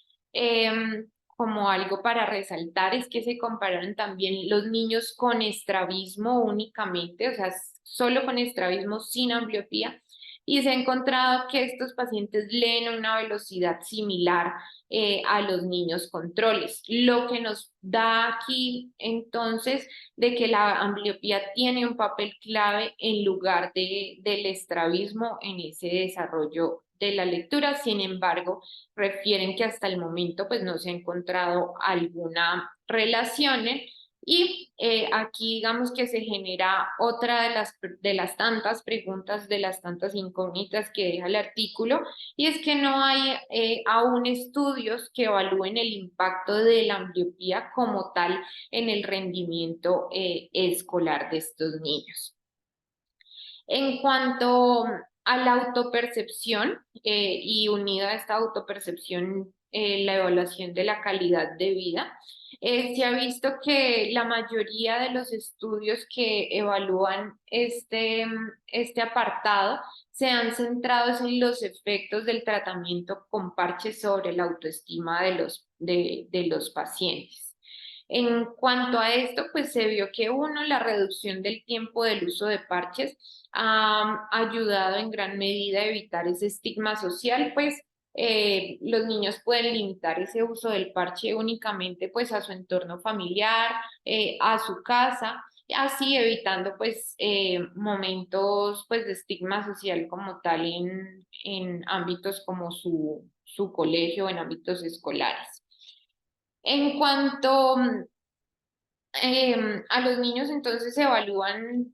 como algo para resaltar es que se compararon también los niños con estrabismo únicamente, o sea, solo con estrabismo sin ambliopía, y se ha encontrado que estos pacientes leen a una velocidad similar a los niños controles, lo que nos da aquí entonces de que la ambliopía tiene un papel clave en lugar del estrabismo en ese desarrollo de la lectura. Sin embargo, refieren que hasta el momento pues no se ha encontrado alguna relación y aquí digamos que se genera otra de las tantas preguntas, de las tantas incógnitas que deja el artículo, y es que no hay aún estudios que evalúen el impacto de la ambliopía como tal en el rendimiento escolar de estos niños. En cuanto a la autopercepción y unida a esta autopercepción, la evaluación de la calidad de vida, se ha visto que la mayoría de los estudios que evalúan este apartado se han centrado en los efectos del tratamiento con parches sobre la autoestima de los pacientes. En cuanto a esto, pues se vio que uno, la reducción del tiempo del uso de parches ha ayudado en gran medida a evitar ese estigma social, pues los niños pueden limitar ese uso del parche únicamente pues a su entorno familiar, a su casa, así evitando pues momentos pues de estigma social como tal en ámbitos como su colegio, en ámbitos escolares. En cuanto a los niños, entonces se evalúan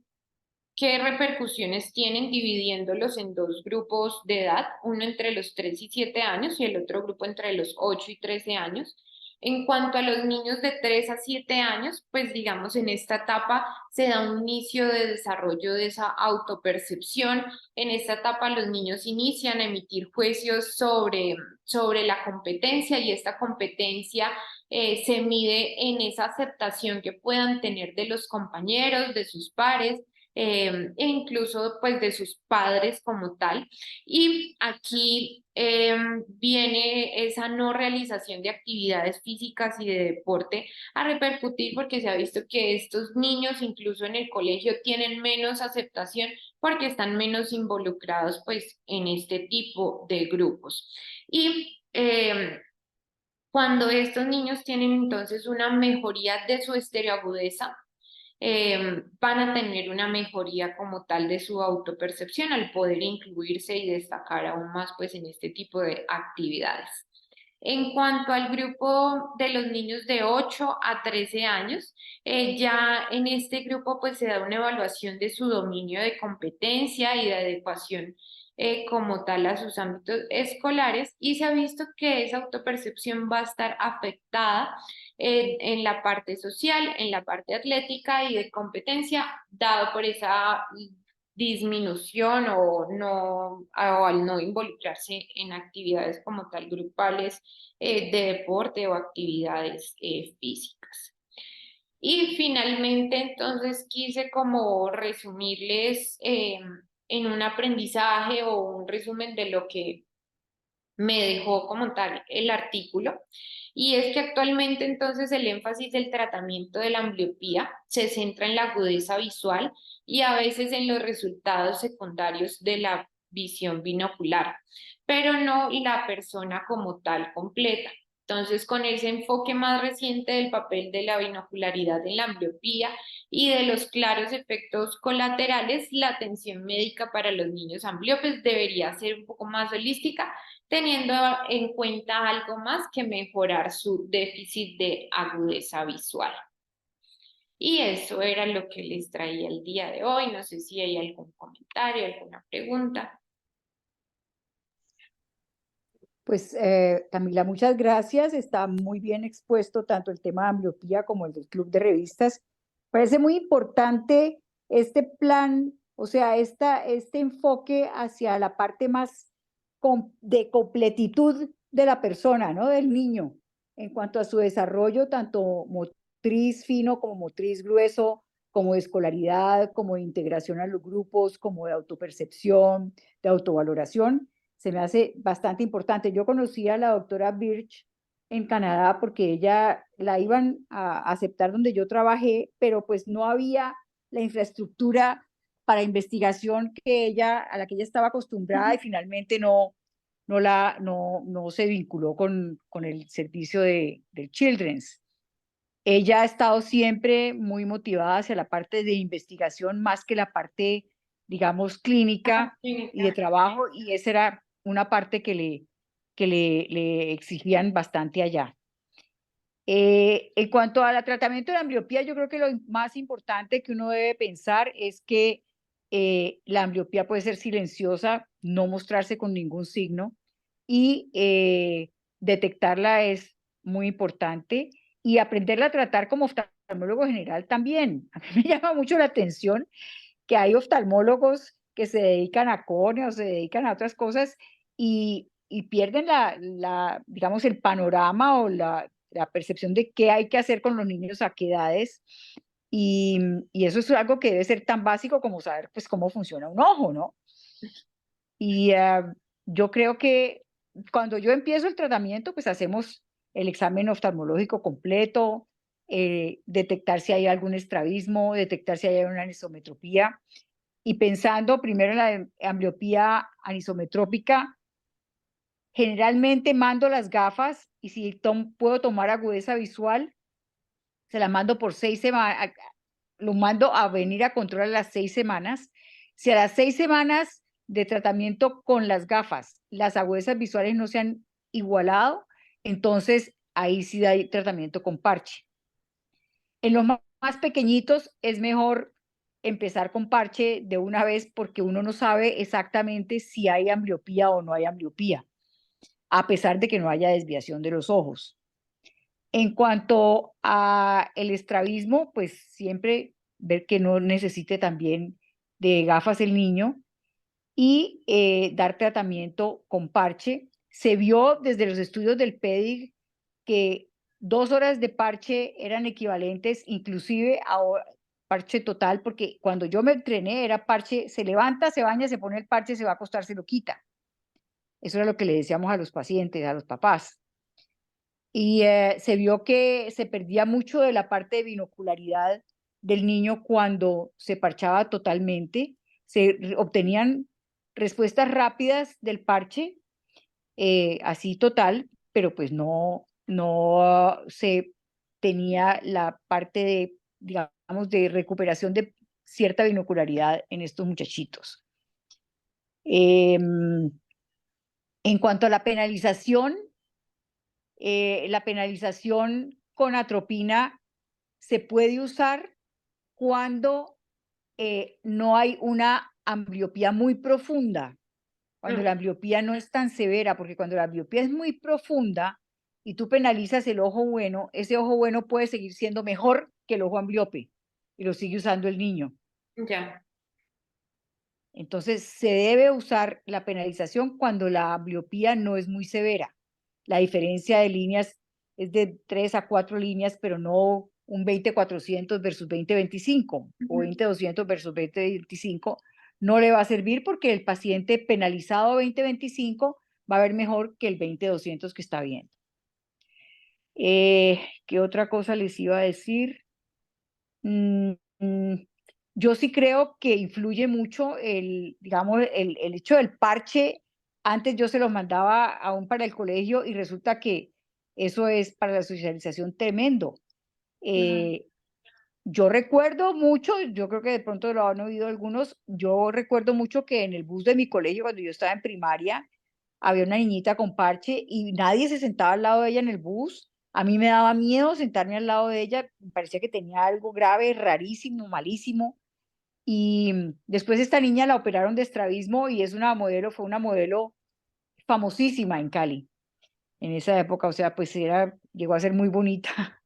qué repercusiones tienen dividiéndolos en dos grupos de edad, uno entre los 3 y 7 años y el otro grupo entre los 8 y 13 años. En cuanto a los niños de 3 a 7 años, pues digamos en esta etapa se da un inicio de desarrollo de esa autopercepción. En esta etapa los niños inician a emitir juicios sobre la competencia y esta competencia se mide en esa aceptación que puedan tener de los compañeros, de sus pares, e incluso pues de sus padres como tal. Y aquí viene esa no realización de actividades físicas y de deporte a repercutir porque se ha visto que estos niños incluso en el colegio tienen menos aceptación porque están menos involucrados pues en este tipo de grupos. Y cuando estos niños tienen entonces una mejoría de su estereoagudeza, van a tener una mejoría como tal de su autopercepción al poder incluirse y destacar aún más pues en este tipo de actividades. En cuanto al grupo de los niños de 8 a 13 años, ya en este grupo pues se da una evaluación de su dominio de competencia y de adecuación como tal a sus ámbitos escolares y se ha visto que esa autopercepción va a estar afectada en la parte social, en la parte atlética y de competencia, dado por esa disminución o al no involucrarse en actividades como tal grupales de deporte o actividades físicas. Y finalmente, entonces, quise como resumirles en un aprendizaje o un resumen de lo que me dejó como tal el artículo. Y es que actualmente entonces el énfasis del tratamiento de la ambliopía se centra en la agudeza visual y a veces en los resultados secundarios de la visión binocular, pero no la persona como tal completa. Entonces, con ese enfoque más reciente del papel de la binocularidad en la ambliopía y de los claros efectos colaterales, la atención médica para los niños ambliopes debería ser un poco más holística, teniendo en cuenta algo más que mejorar su déficit de agudeza visual. Y eso era lo que les traía el día de hoy. No sé si hay algún comentario, alguna pregunta. Pues Camila, muchas gracias. Está muy bien expuesto tanto el tema de ambliopía como el del club de revistas. Parece muy importante este plan, o sea, este enfoque hacia la parte más de completitud de la persona, ¿no? Del niño, en cuanto a su desarrollo, tanto motriz fino como motriz grueso, como de escolaridad, como de integración a los grupos, como de autopercepción, de autovaloración. Se me hace bastante importante. Yo conocí a la doctora Birch en Canadá porque ella la iban a aceptar donde yo trabajé, pero pues no había la infraestructura para investigación a la que ella estaba acostumbrada y finalmente no se vinculó con el servicio del Children's. Ella ha estado siempre muy motivada hacia la parte de investigación más que la parte, digamos, clínica y de trabajo, y esa era una parte que le exigían bastante allá. En cuanto al tratamiento de la ambliopía, yo creo que lo más importante que uno debe pensar es que la ambliopía puede ser silenciosa, no mostrarse con ningún signo y detectarla es muy importante y aprenderla a tratar como oftalmólogo general también. A mí me llama mucho la atención que hay oftalmólogos que se dedican a córnea o se dedican a otras cosas y pierden digamos, el panorama o la percepción de qué hay que hacer con los niños a qué edades. Y eso es algo que debe ser tan básico como saber pues cómo funciona un ojo, ¿no? Y yo creo que cuando yo empiezo el tratamiento, pues hacemos el examen oftalmológico completo, detectar si hay algún estrabismo, detectar si hay una anisometropía. Y pensando primero en la ambliopía anisometrópica, generalmente mando las gafas y si puedo tomar agudeza visual, se la mando por 6 semanas, lo mando a venir a control a las 6 semanas. Si a las 6 semanas de tratamiento con las gafas, las agudezas visuales no se han igualado, entonces ahí sí da tratamiento con parche. En los más pequeñitos es mejor empezar con parche de una vez porque uno no sabe exactamente si hay ambliopía o no hay ambliopía, a pesar de que no haya desviación de los ojos. En cuanto a el estrabismo, pues siempre ver que no necesite también de gafas el niño y dar tratamiento con parche. Se vio desde los estudios del PEDIG que 2 horas de parche eran equivalentes inclusive a parche total, porque cuando yo me entrené era parche, se levanta, se baña, se pone el parche, se va a acostar, se lo quita. Eso era lo que le decíamos a los pacientes, a los papás. Y se vio que se perdía mucho de la parte de binocularidad del niño cuando se parchaba totalmente. Se obtenían respuestas rápidas del parche, así total, pero pues no se tenía la parte de, digamos, de recuperación de cierta binocularidad en estos muchachitos. En cuanto a la penalización con atropina se puede usar cuando no hay una ambliopía muy profunda, cuando la ambliopía no es tan severa, porque cuando la ambliopía es muy profunda y tú penalizas el ojo bueno, ese ojo bueno puede seguir siendo mejor que el ojo ambliope y lo sigue usando el niño. Ya. Entonces, se debe usar la penalización cuando la ambliopía no es muy severa. La diferencia de líneas es de 3 a 4 líneas, pero no un 20/400 versus 20/25 o 20/200 versus 20/25. No le va a servir porque el paciente penalizado 20/25 va a ver mejor que el 20/200 que está viendo. ¿Qué otra cosa les iba a decir? Mm, mm, yo sí creo que influye mucho digamos, el hecho del parche. Antes yo se los mandaba aún para el colegio y resulta que eso es para la socialización tremendo. Yo recuerdo mucho, yo creo que de pronto lo han oído algunos, yo recuerdo mucho que en el bus de mi colegio, cuando yo estaba en primaria, había una niñita con parche y nadie se sentaba al lado de ella en el bus. A mí me daba miedo sentarme al lado de ella, me parecía que tenía algo grave, rarísimo, malísimo. Y después esta niña la operaron de estrabismo y fue una modelo famosísima en Cali. en esa época, o sea, pues llegó a ser muy bonita,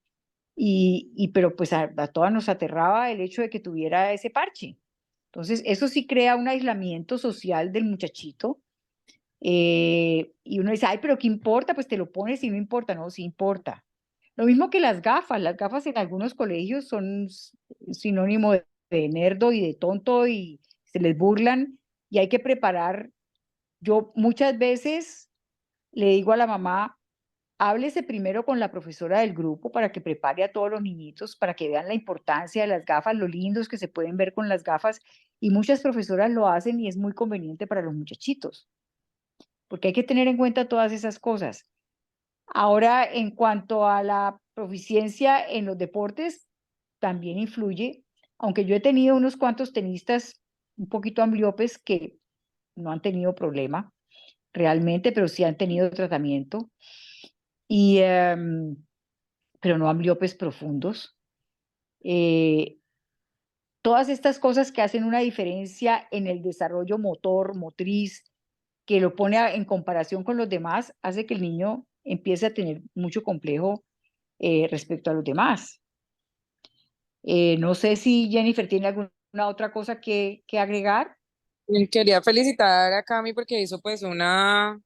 pero pues a todas nos aterraba el hecho de que tuviera ese parche. Entonces, eso sí crea un aislamiento social del muchachito. Y uno dice, ay, pero ¿qué importa? Pues te lo pones y no importa, no, sí importa. Lo mismo que las gafas en algunos colegios son sinónimo de nerdo y de tonto y se les burlan y hay que preparar. Yo muchas veces le digo a la mamá, háblese primero con la profesora del grupo para que prepare a todos los niñitos, para que vean la importancia de las gafas, lo lindos que se pueden ver con las gafas y muchas profesoras lo hacen y es muy conveniente para los muchachitos, porque hay que tener en cuenta todas esas cosas. Ahora, en cuanto a la proficiencia en los deportes, también influye, aunque yo he tenido unos cuantos tenistas un poquito ambliopes que no han tenido problema realmente, pero sí han tenido tratamiento, y, pero no ambliopes profundos. Eh, Todas estas cosas que hacen una diferencia en el desarrollo motor, motriz, que lo pone en comparación con los demás, hace que el niño empiece a tener mucho complejo respecto a los demás. No sé si Jennifer tiene alguna otra cosa que agregar. Quería felicitar a Cami porque hizo pues una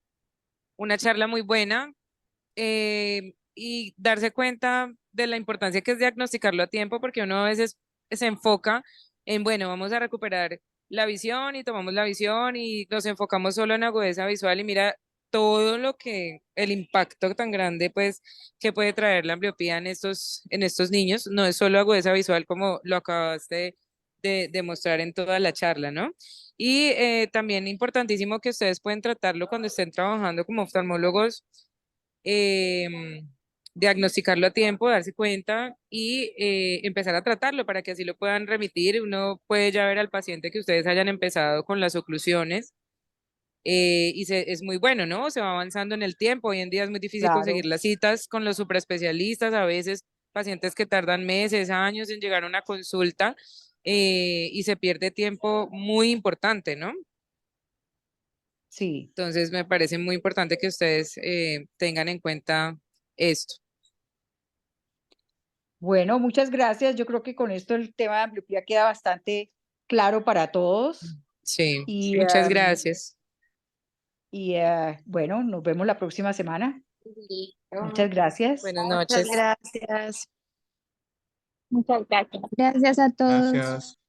charla muy buena, y darse cuenta de la importancia que es diagnosticarlo a tiempo, porque uno a veces se enfoca en, bueno, vamos a recuperar la visión y tomamos la visión y nos enfocamos solo en agudeza visual y mira todo lo que, el impacto tan grande pues que puede traer la ambliopía en estos niños. No es solo agudeza visual como lo acabaste de mostrar en toda la charla, ¿no? Y también importantísimo que ustedes pueden tratarlo cuando estén trabajando como oftalmólogos, diagnosticarlo a tiempo, darse cuenta y empezar a tratarlo para que así lo puedan remitir. Uno puede ya ver al paciente que ustedes hayan empezado con las oclusiones, es muy bueno, ¿no? Se va avanzando en el tiempo. Hoy en día es muy difícil conseguir Claro, las citas con los superespecialistas, a veces pacientes que tardan meses, años en llegar a una consulta, y se pierde tiempo muy importante, ¿no? sí. Entonces me parece muy importante que ustedes tengan en cuenta esto. Bueno, muchas gracias. Yo creo que con esto el tema de ambliopía queda bastante claro para todos. Sí, Y, muchas gracias. bueno, nos vemos la próxima semana. Listo. Muchas gracias. Buenas Muchas noches. gracias. Muchas gracias. Gracias a todos. Gracias.